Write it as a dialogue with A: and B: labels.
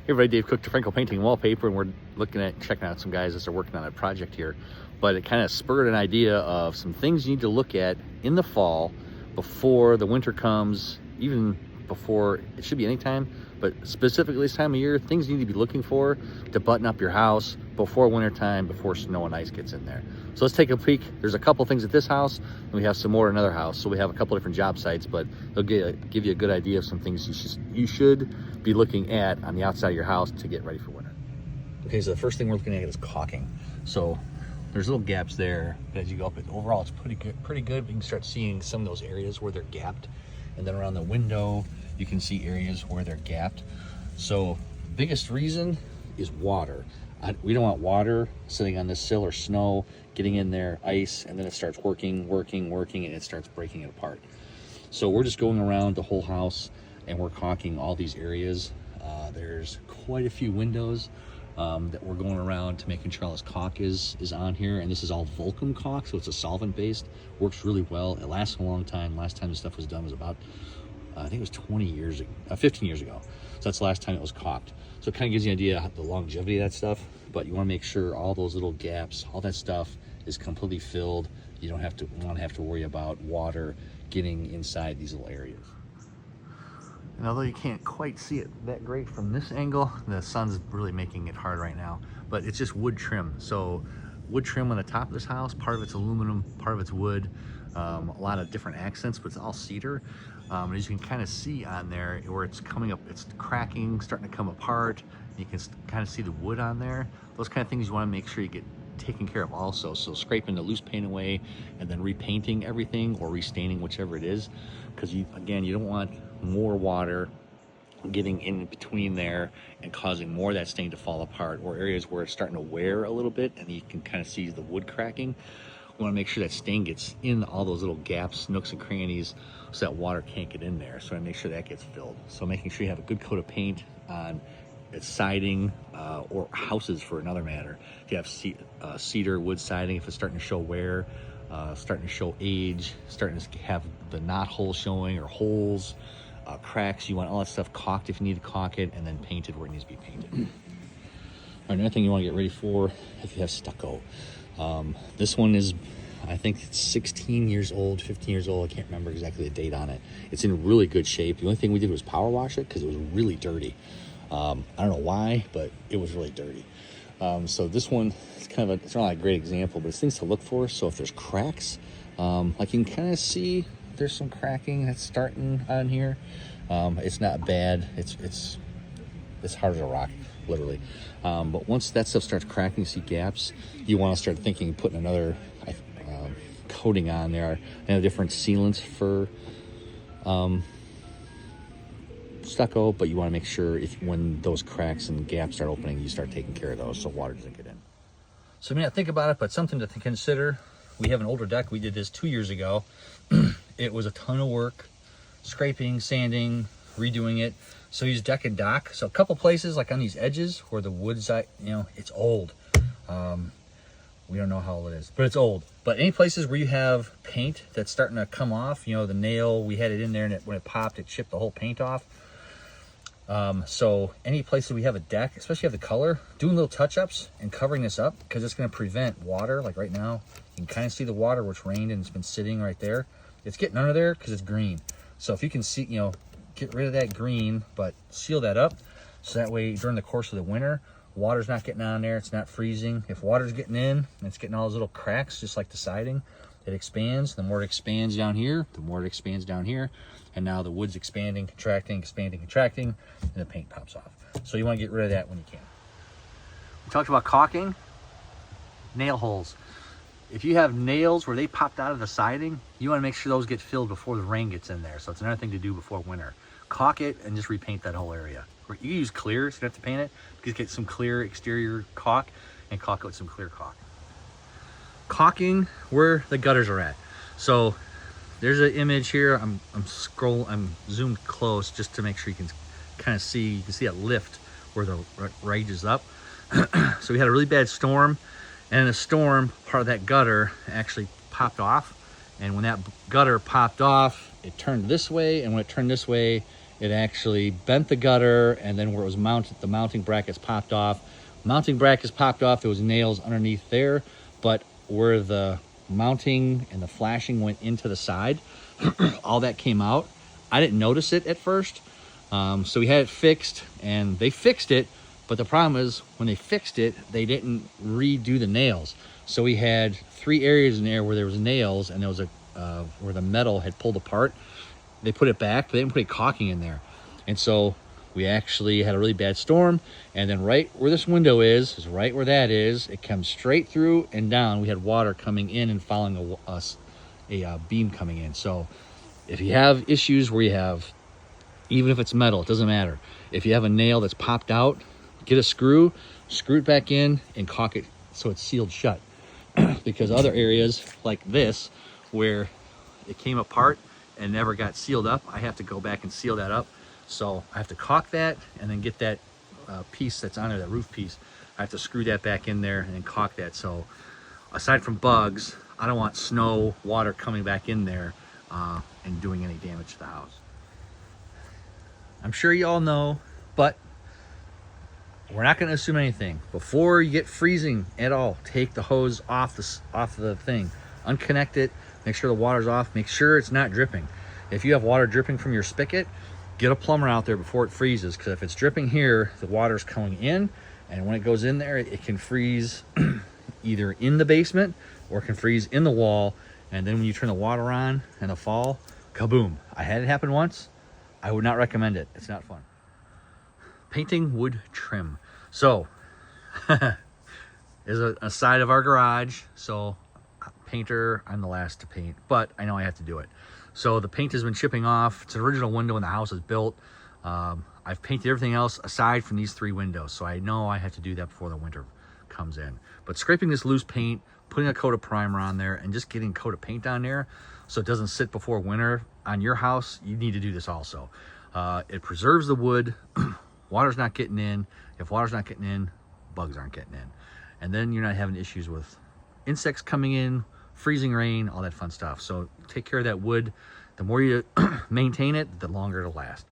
A: Hey everybody, Dave Cook, D'Franco Painting Wallpaper, and we're checking out some guys as they're working on a project here. But it kind of spurred an idea of some things you need to look at in the fall before the winter comes, even before, it should be any time, but specifically this time of year, things you need to be looking for to button up your house before winter time, before snow and ice gets in there. So let's take a peek. There's a couple things at this house, and we have some more at another house. So we have a couple different job sites, but they'll give you a good idea of some things you should be looking at on the outside of your house to get ready for winter. Okay, so the first thing we're looking at is caulking. So there's little gaps there, but as you go up, overall it's pretty good. You can start seeing some of those areas where they're gapped, and then around the window you can see areas where they're gapped. So biggest reason is water. We don't want water sitting on this sill or snow, getting in there, ice, and then it starts working, and it starts breaking it apart. So we're just going around the whole house and we're caulking all these areas. There's quite a few windows that we're going around to making sure all this caulk is on here. And this is all Vulcan caulk, so it's a solvent-based. Works really well. It lasts a long time. Last time this stuff was done was about, I think it was 15 years ago. So that's the last time it was caulked. So it kind of gives you an idea of the longevity of that stuff, but you want to make sure all those little gaps, all that stuff is completely filled. You don't have to worry about water getting inside these little areas. And although you can't quite see it that great from this angle, the sun's really making it hard right now, but it's just wood trim. So wood trim on the top of this house, part of it's aluminum, part of it's wood, a lot of different accents, but it's all cedar. As you can kind of see on there where it's coming up, it's cracking, starting to come apart. You can kind of see the wood on there. Those kind of things you want to make sure you get taken care of also. So scraping the loose paint away and then repainting everything or restaining, whichever it is, because again, you don't want more water getting in between there and causing more of that stain to fall apart, or areas where it's starting to wear a little bit and you can kind of see the wood cracking. We want to make sure that stain gets in all those little gaps, nooks and crannies, so that water can't get in there. So I make sure that gets filled. So making sure you have a good coat of paint on its siding, or houses for another matter. If you have cedar wood siding, if it's starting to show wear, starting to show age, starting to have the knot holes showing or holes, cracks, you want all that stuff caulked if you need to caulk it, and then painted where it needs to be painted. All right, another thing you want to get ready for, if you have stucco. This one is, I think it's 16 years old, 15 years old. I can't remember exactly the date on it. It's in really good shape. The only thing we did was power wash it because it was really dirty. I don't know why, but it was really dirty. So this one, it's not a great example, but it's things to look for. So if there's cracks, like you can kind of see there's some cracking that's starting on here. It's not bad. It's hard as a rock, literally. But once that stuff starts cracking, you see gaps, you want to start thinking putting another coating on there. I have different sealants for stucco, but you want to make sure when those cracks and gaps start opening, you start taking care of those so water doesn't get in. So I mean, I think about it, but something to consider. We have an older deck. We did this 2 years ago. It was a ton of work, scraping, sanding, redoing it. So use deck and dock. So a couple places like on these edges where the wood side, it's old. We don't know how old it is, but it's old. But any places where you have paint that's starting to come off, the nail, we had it in there, and when it popped, it chipped the whole paint off. So any places we have a deck, especially if you have the color, doing little touch-ups and covering this up, because it's going to prevent water. Like right now, you can kind of see the water where it's rained and it's been sitting right there. It's getting under there because it's green. So if you can see, get rid of that green, but seal that up, so that way during the course of the winter, water's not getting on there, it's not freezing. If water's getting in and it's getting all those little cracks, just like the siding, it expands. The more it expands down here, the more it expands down here. And now the wood's expanding, contracting, and the paint pops off. So you want to get rid of that when you can. We talked about caulking, nail holes. If you have nails where they popped out of the siding, you want to make sure those get filled before the rain gets in there. So it's another thing to do before winter. Caulk it and just repaint that whole area. Or you use clear, so you don't have to paint it. Just get some clear exterior caulk and caulk it with some clear caulk. Caulking where the gutters are at. So there's an image here. I'm zoomed close just to make sure you can kind of see. You can see that lift where the ridge is up. So we had a really bad storm, and in a storm, part of that gutter actually popped off. And when that gutter popped off, it turned this way, and when it turned this way, it actually bent the gutter, and then where it was mounted, the mounting brackets popped off. Mounting brackets popped off, there was nails underneath there, but where the mounting and the flashing went into the side, all that came out. I didn't notice it at first. So we had it fixed, and they fixed it, but the problem is when they fixed it, they didn't redo the nails. So we had 3 areas in there where there was nails, and there was where the metal had pulled apart. They put it back, but they didn't put any caulking in there. And so we actually had a really bad storm, and then right where this window is right where that is, it comes straight through and down. We had water coming in and following a beam coming in. So if you have issues where you have, even if it's metal, it doesn't matter. If you have a nail that's popped out, get a screw it back in, and caulk it so it's sealed shut. Because other areas like this, where it came apart and never got sealed up, I have to go back and seal that up. So I have to caulk that, and then get that piece that's on there, that roof piece, I have to screw that back in there and then caulk that. So aside from bugs, I don't want snow, water coming back in there and doing any damage to the house. I'm sure you all know, but we're not going to assume anything. Before you get freezing at all, take the hose off the thing, unconnect it, make sure the water's off, make sure it's not dripping. If you have water dripping from your spigot, get a plumber out there before it freezes, because if it's dripping here, the water's coming in, and when it goes in there, it can freeze either in the basement or it can freeze in the wall. And then when you turn the water on in the fall, kaboom. I had it happen once. I would not recommend it. It's not fun. Painting wood trim. So is a side of our garage. So painter, I'm the last to paint, but I know I have to do it. So the paint has been chipping off. It's an original window when the house was built. I've painted everything else aside from these 3 windows. So I know I have to do that before the winter comes in. But scraping this loose paint, putting a coat of primer on there, and just getting a coat of paint on there so it doesn't sit before winter on your house, you need to do this also. It preserves the wood. Water's not getting in. If water's not getting in, bugs aren't getting in. And then you're not having issues with insects coming in, freezing rain, all that fun stuff. So take care of that wood. The more you maintain it, the longer it'll last.